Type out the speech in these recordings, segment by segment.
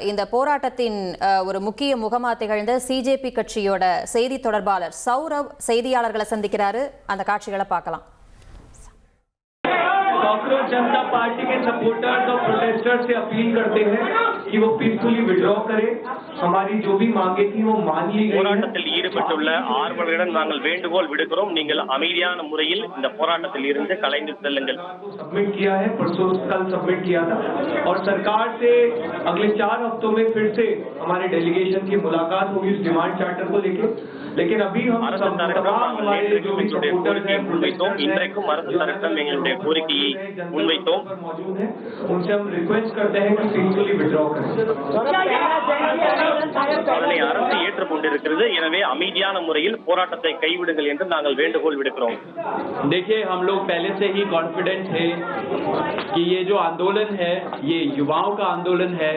இந்த போராட்டத்தின் ஒரு முக்கிய முகமா திகழ்ந்த சிஜேபி கட்சியோட செய்தி தொடர்பாளர் சௌரவ் செய்தியாளர்களை சந்திக்கிறாரு. அந்த காட்சிகளை பார்க்கலாம். कांग्रेस जनता पार्टी के सपोर्टर्स और प्रोटेस्टर्स से अपील करते हैं कि वो पीसफुली विड्रॉ करें. हमारी जो भी मांगे थी वो मान ली गई. போராட்டத்தில் ஈடுபட்டுள்ள ஆர்வலர்களிடம் நாங்கள் வேண்டுகோள் விடுக்கிறோம். நீங்கள் அமைதியான முறையில் இந்த போராட்டத்தில் இருந்து கலைந்து செல்லுங்கள். सबमिट किया है, परसों कल सबमिट किया था और सरकार से अगले 4 हफ्तों में फिर से हमारे डेलीगेशन की मुलाकात होगी इस डिमांड चार्टर को लेकर. लेकिन अभी हम तमाम हमारे जो भी सपोर्टर्स हैं இன்றைக்கும் அரசு தரப்பிடம் எங்களுடைய கோரிக்கையை முன்வைத்தோம். मौजूद हैं, उनसे हम रिक्वेस्ट करते हैं कि पीसफुली विड्रॉ करें. அதனை அரசு ஏற்றுக்கொண்டிருக்கிறது. எனவே அமைதியான முறையில் போராட்டத்தை கைவிடுங்கள் என்று நாங்கள் வேண்டுகோள் விடுக்கிறோம். देखिए, हम लोग पहले से ही कॉन्फिडेंट थे कि ये जो आंदोलन है ये युवाओं का आंदोलन है,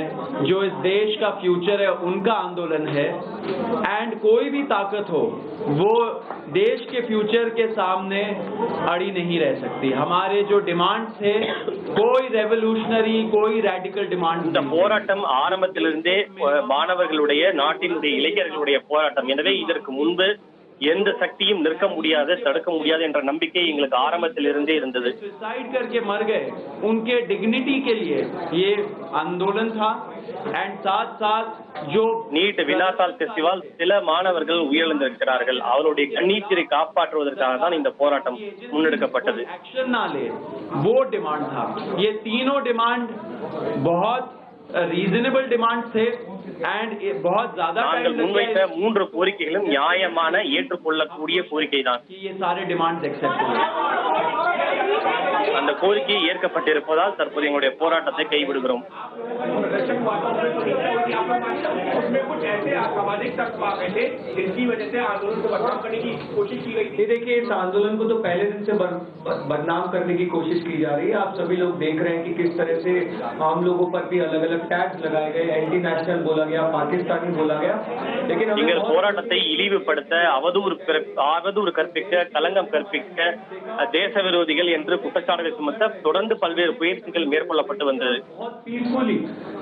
जो इस देश का फ्यूचर है उनका आंदोलन है. एंड कोई भी ताकत हो वो देश के फ्यूचर के सामने अड़ी नहीं रह सकती. हमारे जो डिमांड्स थे कोई रेवोल्यूशनरी कोई रैडिकल डिमांड. இந்த போராட்டம் ஆரம்பத்திலிருந்தே மாணவர்களுடைய நாட்டினுடைய இளைஞர்களுடைய போராட்டம். எனவே இதற்கு முன்பு எந்த சக்தியும் நிற்க முடியாது, தடுக்க முடியாது என்ற நம்பிக்கை எங்களுக்கு ஆரம்பத்திலிருந்தே இருந்தது. सुसाइड करके मर गए उनके डिग्निटी के लिए ये आंदोलन था. एंड साथ साथ जो நீட் வினாத்தாள் டெஸ்டிவால் சில மாணவர்கள் உயிரிழந்திருக்கிறார்கள். அவருடைய கண்ணீரை காப்பாற்றுவதற்காக தான் இந்த போராட்டம் முன்னெடுக்கப்பட்டது. एक्शन ना ले वो डिमांड था. ये तीनों डिमांड बहुत रीजनेबल डिमांड थे एंड बहुत ज्यादा நாங்கள் முன்வைத்த 3 கோரிக்கைகளும் நியாயமான ஏற்றுக்கொள்ளக்கூடிய கோரிக்கை தான். ये सारे डिमांड्स एक्सेप्ट हुए. அந்த கோரிக்கை ஏற்கப்பட்டிருப்பதால் தற்போது எங்களுடைய போராட்டத்தை கைவிடுகிறோம். देखिए, इस आंदोलन को तो पहले दिन से बदनाम करने की कोशिश की जा रही है. आप सभी लोग देख रहे हैं कि किस तरह से आम लोगों पर भी अलग अलग टैग्स लगाए गए, एंटी नेशनल बोला गया, पाकिस्तानी बोला गया. लेकिन நீங்கள் போராட்டத்தை இழிவுபடுத்த, அவதூறு கற்பிக்க, களங்கம் கற்பிக்க, தேச விரோதிகள் என்று குற்றச்சாட்டுகளை சுமத்த தொடர்ந்து பல்வேறு முயற்சிகள் மேற்கொள்ளப்பட்டு வந்தது. बहुत पीसफुली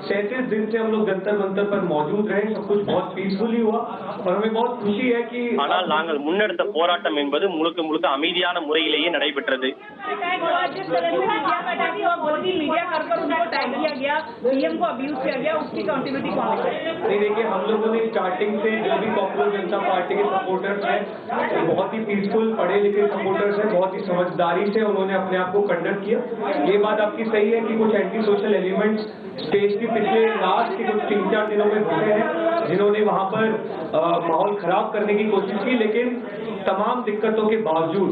37 दिन से हम लोग जंतर मंतर पर मौजूद रहे. सब कुछ बहुत पीसफुली हुआ और हमें बहुत खुशी है कि ஆனால் நாங்கள் முன்னெடுத்த போராட்டம் என்பது முழுக்க முழுக்க அமைதியான முறையிலேயே நடைபெற்றது. देखिए, हम लोगों ने स्टार्टिंग से जो भी कांग्रेस जनता पार्टी के सपोर्टर्स हैं बहुत ही पीसफुल पढ़े लिखे सपोर्टर्स हैं, बहुत ही समझदारी से उन्होंने अपने आप को कंडक्ट किया. ये बात आपकी सही है कि कुछ एंटी सोशल एलिमेंट्स स्टेज के पिछले लास्ट के कुछ 3-4 दिनों में घुसे हैं जिन्होंने वहां पर माहौल खराब करने की कोशिश की. लेकिन तमाम दिक्कतों के बावजूद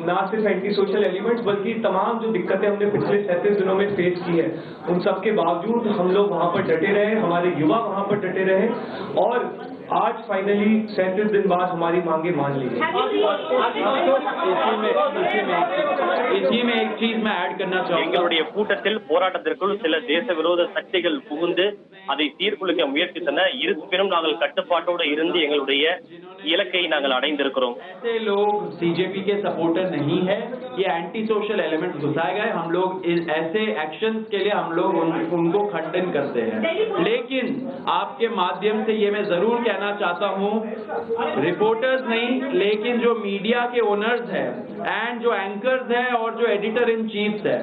ना सिर्फ एंटी सोशल एलिमेंट्स बल्कि तमाम जो दिक्कतें हमने पिछले 37 दिनों में फेस की है उन सब के बावजूद हम लोग वहां पर डटे रहे, हमारे युवा वहां पर डटे रहे और आज फाइनली 37 दिन बाद हमारी मांगे मान ली गई. इसी में एक चीज मैं ऐड करना चाहूंगा. எங்களுடைய கூட்டத்தில் போராட்டத்திற்குள் சில தேச விரோத சக்திகள் புகுந்து அதை சீர்குலைக்க முயற்சித்தன. இருப்பினும் நாங்கள் கட்டுப்பாட்டோடு இருந்து எங்களுடைய இலக்கை நாங்கள் அடைந்திருக்கிறோம். ऐसे लोग सीजेपी के सपोर्टर नहीं है. ये एंटी सोशल एलिमेंट घुसाए गए. हम लोग ऐसे एक्शंस के लिए हम लोग उनको खंडन करते हैं. लेकिन आपके माध्यम से ये मैं जरूर कहना चाहता हूँ, रिपोर्टर्स नहीं लेकिन जो मीडिया के ओनर्स है एंड जो एंकर्स है और जो एडिटर इन चीफ्स है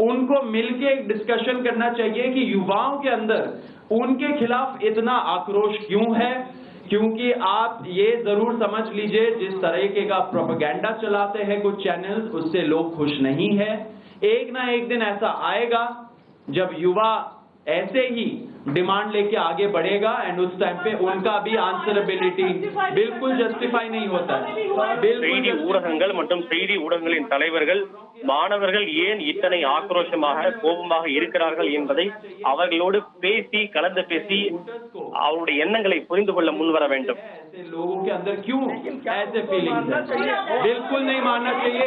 उनको मिलके एक डिस्कशन करना चाहिए कि युवाओं के अंदर उनके खिलाफ इतना आक्रोश क्यों है. क्योंकि आप ये जरूर समझ लीजिए जिस तरीके का प्रोपेगेंडा चलाते हैं कुछ चैनल्स उससे लोग खुश नहीं है. एक ना एक दिन ऐसा आएगा जब युवा ऐसे ही डिमांड लेके आगे बढ़ेगा एंड उस टाइम पे उनका भी आंसरेबिलिटी बिल्कुल जस्टिफाई नहीं होता है. செய்தி ஊடகங்கள் மற்றும் செய்தி ஊடகங்களின் தலைவர்கள் மாணவர்கள் ஏன் இத்தனை ஆக்ரோஷமாக கோபமாக இருக்கிறார்கள் என்பதை அவர்களோடு பேசி கலந்து பேசி அவருடைய எண்ணங்களை புரிந்து கொள்ள முன்வர வேண்டும். लोगों के अंदर क्यों ऐसे फीलिंग्स है बिल्कुल नहीं मानना चाहिए.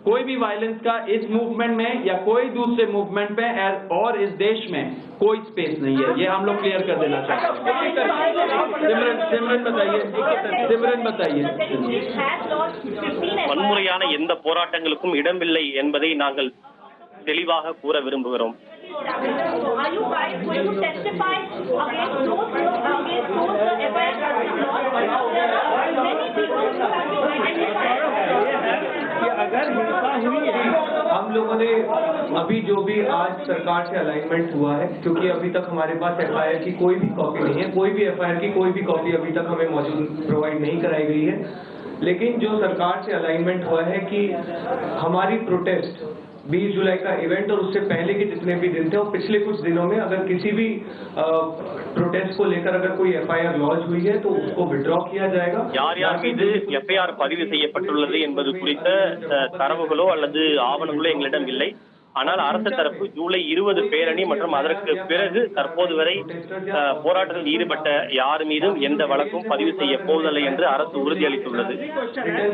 कोई भी वायलेंस का इस मूवमेंट में या कोई दूसरे मूवमेंट में और इस देश में कोई स्पेस नहीं है. ये हम लोग क्लियर कर देना चाहते हैं. सिमरन बताइए. வன்முறையான எந்த போராட்டங்களுக்கும் இடமில்லை என்பதை நாங்கள் தெளிவாக கூற விரும்புகிறோம். So are you guys going to testify against those FIR many people who have been identified? अगर हिंसा हुई है, हम लोगों ने अभी जो भी आज सरकार से अलाइनमेंट हुआ है, क्योंकि अभी तक हमारे पास एफआईआर की कोई भी कॉपी नहीं है, कोई भी एफआईआर की कोई भी कॉपी अभी तक हमें मौजूद प्रोवाइड नहीं कराई गई है, लेकिन जो सरकार से अलाइनमेंट हुआ है कि हमारी प्रोटेस्ट 20 जुलाई का इवेंट और उससे पहले के जितने भी दिन थे और पिछले कुछ दिनों में अगर किसी भी प्रोटेस्ट को लेकर अगर कोई एफआईआर लॉन्च हुई है तो उसको विड्रॉ किया जाएगा. யார் யார் மீது எஃப்ஐஆர் பதிவு செய்யப்பட்டுள்ளது என்பது குறித்த தரவுகளோ அல்லது ஆவணங்களோ எங்களிடம் இல்லை. ஆனால் அரசு தரப்பு ஜூலை 20 பேரணி மற்றும் அதற்கு பிறகு தற்போது வரை போராட்டத்தில் ஈடுபட்ட யார் மீதும் எந்த வழக்கும் பதிவு செய்ய போவதில்லை என்று அரசு உறுதியளித்துள்ளது.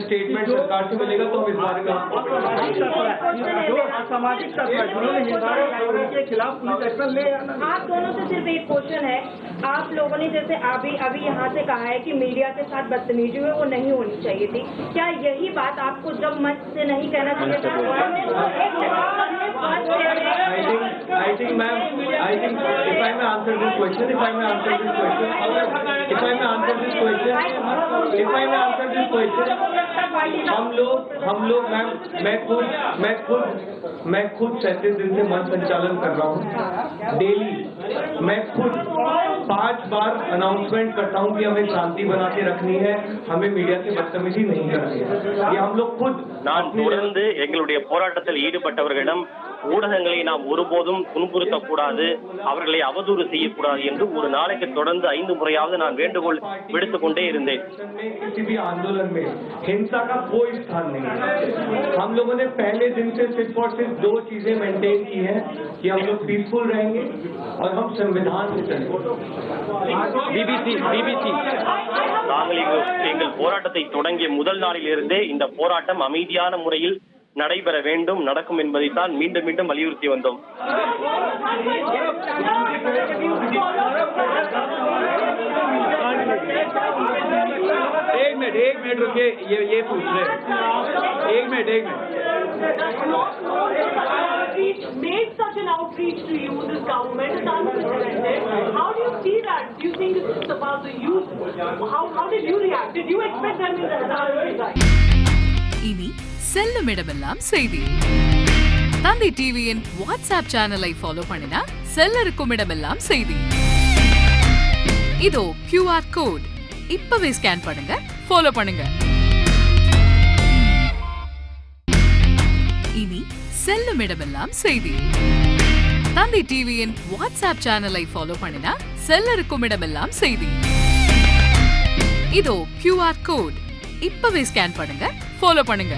स्टेटमेंट सरकार से मिलेगा तो हम इस बारे में जो असामाजिक तत्व जिन्होंने हिंसा के खिलाफ पुलिस एक्शन ले आना. आप दोनों से सिर्फ एक क्वेश्चन है, आप लोगों ने जैसे अभी यहाँ से कहा है कि मीडिया के साथ बदतमीजी हुई वो नहीं होनी चाहिए थी, क्या यही बात आपको जब मंच से नहीं कहना चाहिए था? I think, ma'am, if I may answer this question, हम लोग मैम, मैं खुद 37 दिन से मंच संचालन कर रहा हूँ. डेली मैं खुद 5 बार अनाउंसमेंट करता हूँ कि हमें शांति बना के रखनी है, हमें मीडिया से बदतमीजी नहीं करनी है. ये हम लोग खुद நான் தொடர்ந்து எங்களுடைய போராட்டத்தில் ஈடுபட்டவர்களிடம் ஊடகங்களை நாம் ஒருபோதும் துன்புறுத்தக்கூடாது, அவர்களை அவதூறு செய்யக்கூடாது என்று ஒரு நாளைக்கு தொடர்ந்து 5 முறையாவது நான் வேண்டுகோள் விடுத்துக் கொண்டே இருந்தேன். किसी भी आंदोलन में हिंसा का कोई स्थान नहीं है. हम लोगों ने पहले दिन से सिर्फ और सिर्फ 2 चीजें मेंटेन की है कि हम लोग पीसफुल रहेंगे और हम संविधान से चलेंगे. நாங்கள் எங்கள் போராட்டத்தை தொடங்கிய முதல் நாளிலிருந்தே இந்த போராட்டம் அமைதியான முறையில் நடைபெற வேண்டும், நடக்கும் என்பதைத்தான் மீண்டும் மீண்டும் வலியுறுத்தி வந்தோம். एक मिनट रुकिए, ये पूछ रहे हैं. एक minute. Made such an outreach to you, this government is unprecedented. How do you see that? Do you think this is about the youth? How did you react? Did you expect them in the இனி செல்லும் இடமெல்லாம் செய்தி. தந்தை டிவியின் WhatsApp சேனலை follow பண்ணினா செல்லருக்கும் இடமெல்லாம் செய்தி. இதோ QR கோட், இப்பவே ஸ்கேன் பண்ணுங்க, ஃபாலோ பண்ணுங்க. இனி செல்லும் இடமெல்லாம் செய்தி. தந்தை டிவியின் வாட்ஸ்அப் சேனலை ஃபாலோ பண்ணினா செல்லருக்கும் இடமெல்லாம் செய்தி. இதோ QR கோட், இப்பவே ஸ்கேன் பண்ணுங்க, ஃபாலோ பண்ணுங்க.